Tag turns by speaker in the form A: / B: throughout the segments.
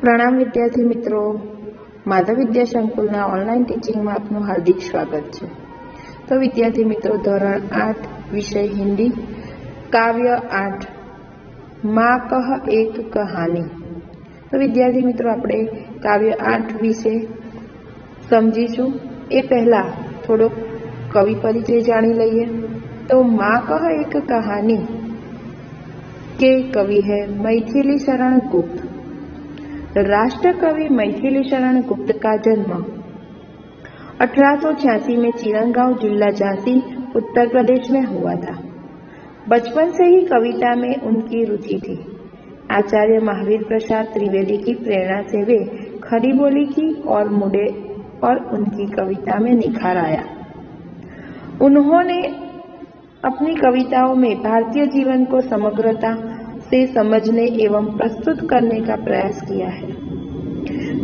A: પ્રણામ વિદ્યાર્થી મિત્રો, માધવ વિદ્યા સંકુલના ઓનલાઈન ટીચિંગમાં આપનું હાર્દિક સ્વાગત છે। તો વિદ્યાર્થી મિત્રો, ધોરણ 8 વિષય હિન્દી, કાવ્ય 8 माँ कह एक कहानी। तो विद्यार्थी मित्रों, આપણે કાવ્ય 8 વિશે સમજીશું। એ પહેલા થોડો કવિ પરિચય જાણી લઈએ। तो माँ कह एक कहानी के कवि है मैथिली शरण गुप्त। राष्ट्र कवि मैथिली शरण गुप्त का जन्म 1886 में चिरंगांव जिला झांसी उत्तर प्रदेश में हुआ था। बचपन से ही कविता में उनकी रुचि थी। आचार्य महावीर प्रसाद त्रिवेदी की प्रेरणा से वे खड़ी बोली की और मुड़े और उनकी कविता में निखार आया। उन्होंने अपनी कविताओं में भारतीय जीवन को समग्रता से समझने एवं प्रस्तुत करने का प्रयास किया है।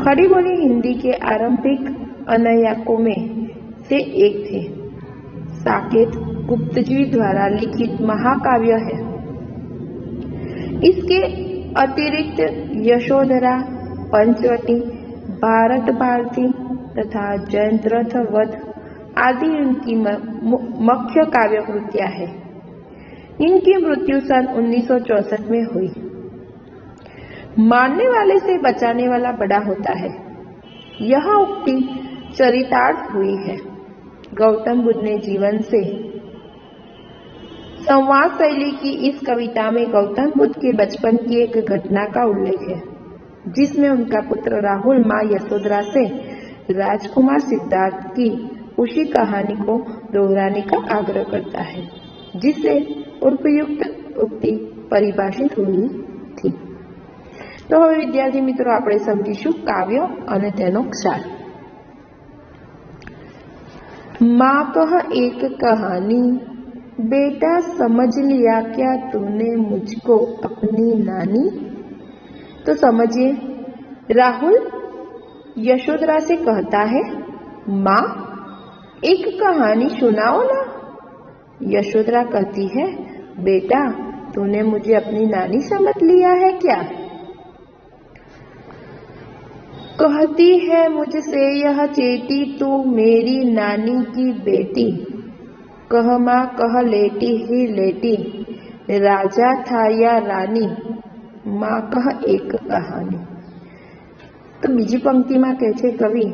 A: खड़ी बोली हिंदी के आरंभिक अनयाकों में से एक थे। साकेत गुप्त जी द्वारा लिखित महाकाव्य है। इसके अतिरिक्त यशोधरा, पंचवटी, भारत भारती तथा जयद्रथ वध आदि इनकी मुख्य काव्य कृतियां हैं। इनकी मृत्यु सन 1964 में हुई। मारने वाले से बचाने वाला बड़ा होता है, यह उक्ति चरितार्थ हुई है। गौतम बुद्ध ने जीवन से संवाद शैली की इस कविता में गौतम बुद्ध के बचपन की एक घटना का उल्लेख है, जिसमें उनका पुत्र राहुल माँ यशोधरा से राजकुमार सिद्धार्थ की उसी कहानी को दोहराने का आग्रह करता है, जिससे उपयुक्त उक्ति परिभाषित हुई थी। तो હવે વિદ્યાર્થી મિત્રો, આપણે સમજીશું કાવ્ય અને તેનો ખ્યાલ। माँ कह एक कहानी, बेटा समझ लिया क्या तूने मुझको अपनी नानी। तो समझिए, राहुल यशोधरा से कहता है, माँ एक कहानी सुनाओ ना। यशोधरा कहती है, बेटा तूने मुझे अपनी नानी समझ लिया है क्या। कहती है मुझसे यह चेटी, तू मेरी नानी की बेटी। कह माँ कह लेटी ही लेटी, राजा था या रानी, माँ कह एक कहानी। तो बीजी पंक्ति में कहे छे कवि,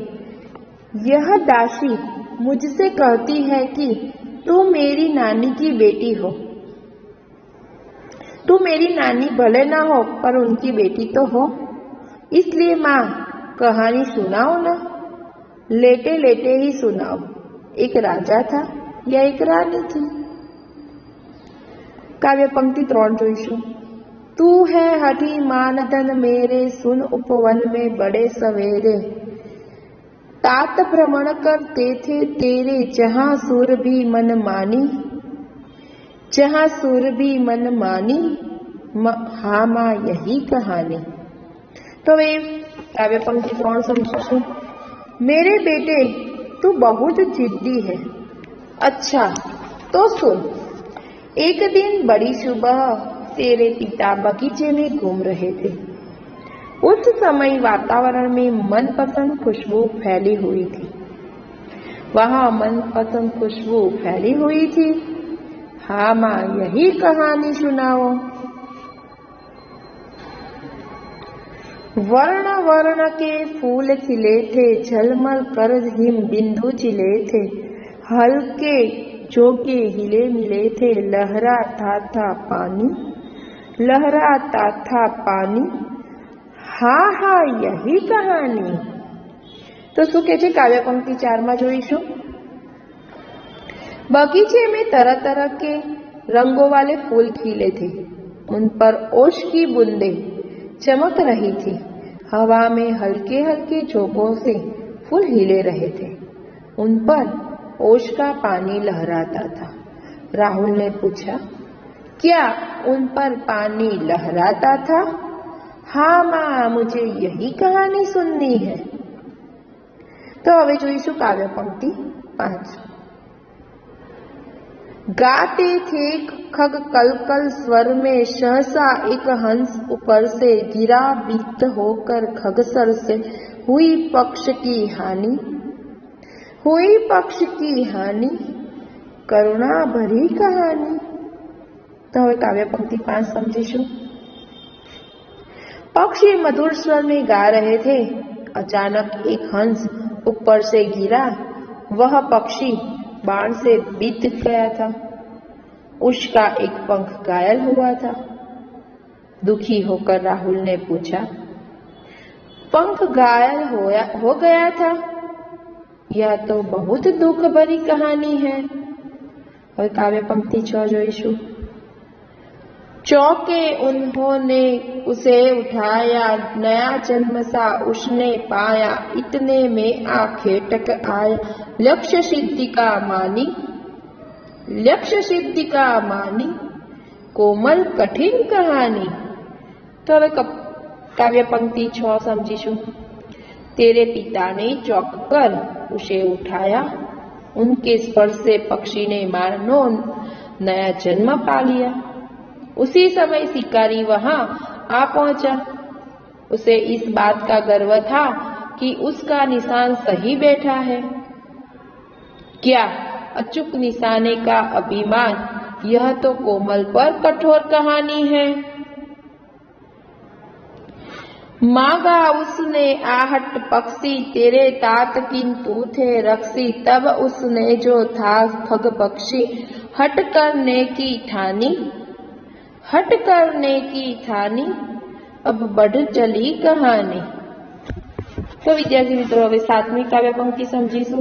A: यह दासी मुझसे कहती है कि तू मेरी नानी की बेटी हो। तू मेरी नानी भले ना हो पर उनकी बेटी तो हो, इसलिए माँ कहानी सुनाओ ना। लेटे लेटे ही सुनाओ। एक राजा था या एक रानी थी। काव्य पंक्ति 3 जोईशुं। तू है हठी मानधन मेरे, सुन उपवन में बड़े सवेरे। तात भ्रमण करते थे तेरे, जहां सुर भी मन मानी। जहां सुर भी मन मानी, हाँ माँ यही कहानी। तो वे काव्य पंक्ति 3 समझो। मेरे बेटे तू बहुत जिद्दी है। अच्छा तो सुन। एक दिन बड़ी सुबह तेरे पिता बगीचे में घूम रहे थे। उस समय वातावरण में मनपसंद खुशबू फैली हुई थी। वहाँ मनपसंद खुशबू फैली हुई थी। हाँ माँ यही कहानी सुनाओ। वर्ण वर्ण के फूल खिले थे, झलमल कर हिम बिंदु चिले थे। हल्के झोंके हिले मिले थे, लहराता था पानी। लहराता था पानी, हाँ हाँ यही कहानी। तो शू कहे छे काव्य पंक्ति 4 में जोईशुं। बगीचे में तरह तरह के रंगों वाले फूल खिले थे। उन पर ओश की बूंदें चमक रही थी। हवा में हल्के हल्के झोंकों से फूल हिले रहे थे। उन पर ओश का पानी लहराता था। राहुल ने पूछा, क्या उन पर पानी लहराता था। हाँ माँ मुझे यही कहानी सुननी है। तो हवे जोईशुं काव्य पंक्ति 5। गाते थे खग कलकल स्वर में, सहसा एक हंस ऊपर से गिरा, बीत होकर खगसर से हुई पक्ष की हानि, हुई पक्ष की हानि, करुणा भरी कहानी। तो હવે કાવ્ય पंक्ति 5 समझीशु। पक्षी मधुर स्वर में गा रहे थे। अचानक एक हंस ऊपर से गिरा। वह पक्षी बाण से बीत गया था। उसका एक पंख घायल हुआ था। दुखी होकर राहुल ने पूछा, पंख घायल हो गया था? यह तो बहुत दुख भरी कहानी है। और काव्य पंक्ति 6 जोईशु। चौंके उन्होंने उसे उठाया, नया जन्म सा उसने पाया, इतने में आखेटक आया, लक्ष्य सिद्धि का मानी, लक्ष्य सिद्धि का मानी, कोमल कठिन कहानी। तो હવે काव्य पंक्ति 6 समझीशु। तेरे पिता ने चौंक कर उसे उठाया, उनके स्पर्श से पक्षी ने मानो नया जन्म पा लिया। उसी समय शिकारी वहां आ पहुंचा। उसे इस बात का गर्व था कि उसका निशान सही बैठा है। क्या अचूक निशाने का अभिमान, यह तो कोमल पर कठोर कहानी है। मांगा उसने आहट पक्षी, तेरे तात किंतु थे रक्षी, तब उसने जो था खग पक्षी, हट करने की ठानी, हट करने की ठानी, अब बढ़ चली कहानी। तो विद्यार्थी मित्रों, હવે 7મી काव्य पंक्ति समझीशु।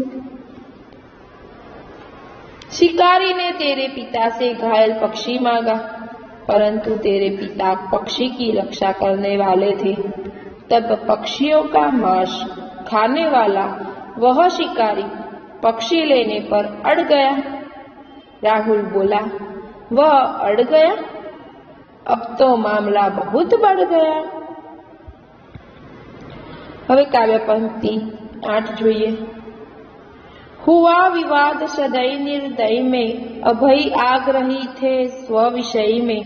A: शिकारी ने तेरे पिता से घायल पक्षी मांगा, परंतु तेरे पिता पक्षी की रक्षा करने वाले थे। तब पक्षियों का मांस खाने वाला वह शिकारी पक्षी लेने पर अड़ गया। राहुल बोला, वह अड़ गया? अब तो मामला बहुत बढ़ गया। હવે કાવ્ય पंक्ति 8 જોઈએ। हुआ विवाद सदै निर्दय में, अभय आग्रही थे स्व विषय में,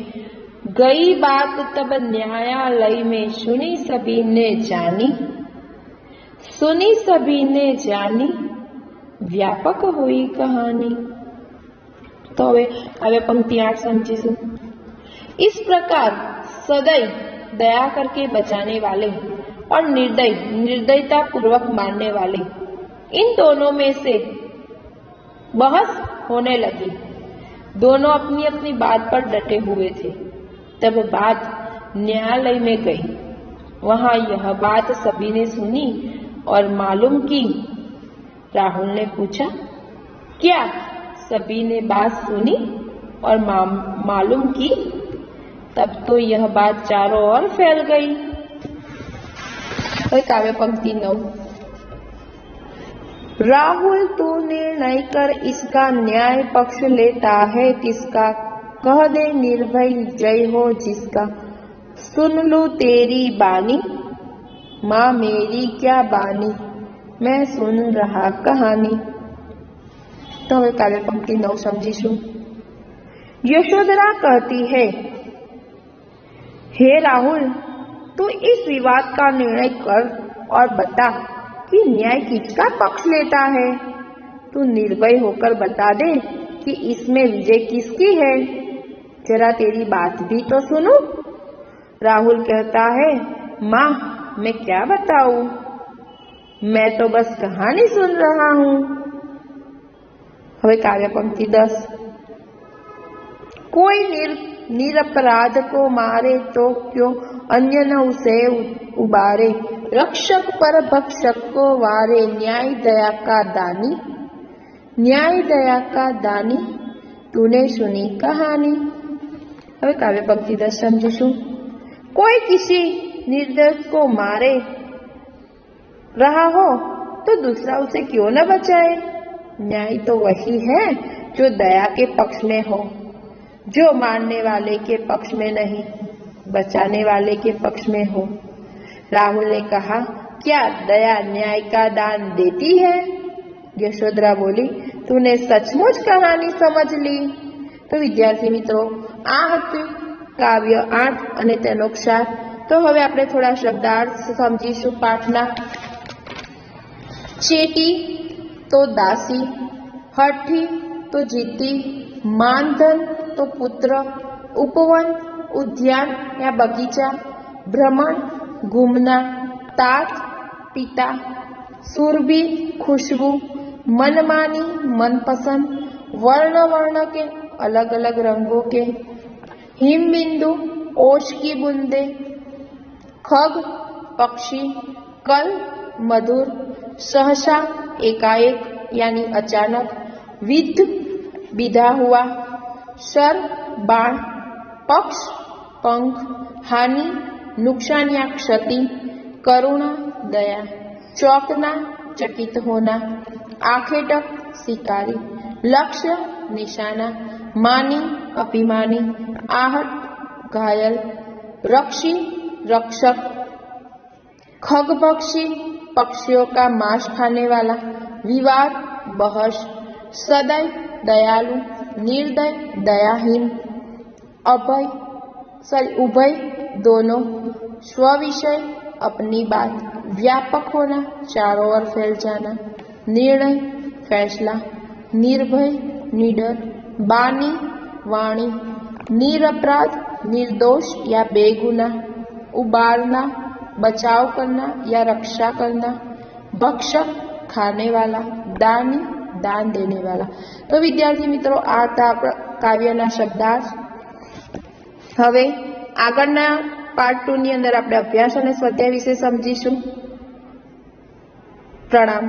A: गई बात तब न्यायालय में, सुनी सभी ने जानी, सुनी सभी ने जानी, व्यापक हुई कहानी। तो હવે पंक्ति 8 समझीशु। इस प्रकार सदैव दया करके बचाने वाले और निर्दय निर्दयता पूर्वक मारने वाले, इन दोनों में से बहस होने लगी। दोनों अपनी अपनी बात पर डटे हुए थे। तब बात न्यायालय में गई। वहां यह बात सभी ने सुनी और मालूम की। राहुल ने पूछा, क्या सभी ने बात सुनी और मालूम की? तब तो यह बात चारों ओर फैल गई। और काव्य पंक्ति 9। राहुल तू निर्णय कर इसका, न्याय पक्ष लेता है किसका, कह दे निर्भय जय हो जिसका, सुन लूं तेरी बानी, माँ मेरी क्या बानी, मैं सुन रहा कहानी। तो હવે काव्य पंक्ति 9 समझीशु। यशोधरा कहती है, हे राहुल, तू इस विवाद का निर्णय कर और बता कि न्याय किसका पक्ष लेता है। तू निर्भय होकर बता दे कि इसमें विजय किसकी है। जरा तेरी बात भी तो सुनो। राहुल कहता है, माँ मैं क्या बताऊं, मैं तो बस कहानी सुन रहा हूँ। હવે काव्य पंक्ति 10। कोई निरपराध को मारे तो क्यों अन्य न उसे उबारे, रक्षक पर भक्षक को वारे, न्याय दया का दानी, न्याय दया का दानी, तूने सुनी कहानी। હવે काव्य पंक्ति 10 समझीशु। कोई किसी निर्दोष को मारे रहा हो तो दूसरा उसे क्यों न बचाए। न्याय तो वही है जो दया के पक्ष में हो, जो मारने वाले के पक्ष में नहीं, बचाने वाले के पक्ष में हो। राहुल ने कहा, क्या दया न्याय का दान देती है? यशोधरा बोली, तूने सचमुच कहानी समझ ली। તો વિદ્યાર્થી મિત્રો આ હતું કાવ્ય 8 અને તેનો ક્ષાર. તો હવે આપણે થોડા શબ્દાર્થ સમજીશું પાઠના. ચેટી તો દાસી, હઠી તો જીતી, માનધન તો પુત્ર, ઉપવન ઉદ્યાન યા બગીચા, ભ્રમણ ઘૂમના, तात પિતા, સુરભી खुशबू, मनमानी मनपसंद, वर्ण वर्ण के अलग अलग रंगों के, हिमबिंदु ओश की बूंदे, खग पक्षी, कल मधुर, सहसा एकाएक यानी अचानक, विद्ध विधा हुआ, शर बाण, पक्ष पंख, हानि नुकसान या क्षति, करुणा दया, चौकना चकित होना, आखेटक शिकारी, लक्ष्य निशाना, मानी अभिमानी, आहट घायल, रक्षी रक्षक, खग पक्षी पक्षियों का मांस खाने वाला, विवाद बहस, सदैव दयालु, निर्दय दयाहीन, उभय दोनों, स्विषय अपनी बात, व्यापक होना चारों ओर फैल जाना, निर्णय फैसला, निर्भय निडर, बानी वाणी, निरपराध निर्दोष या बेगुनाह, उबारना बचाव करना या रक्षा करना, भक्षक खाने वाला, दानी दान देने वाला. तो विद्यार्थी मित्रों आ था काव्यना शब्दार्थ. હવે આગળના પાર્ટ 2 ની અંદર આપણે અભ્યાસ અને સ્વાધ્યાય વિશે સમજીશું. પ્રણામ.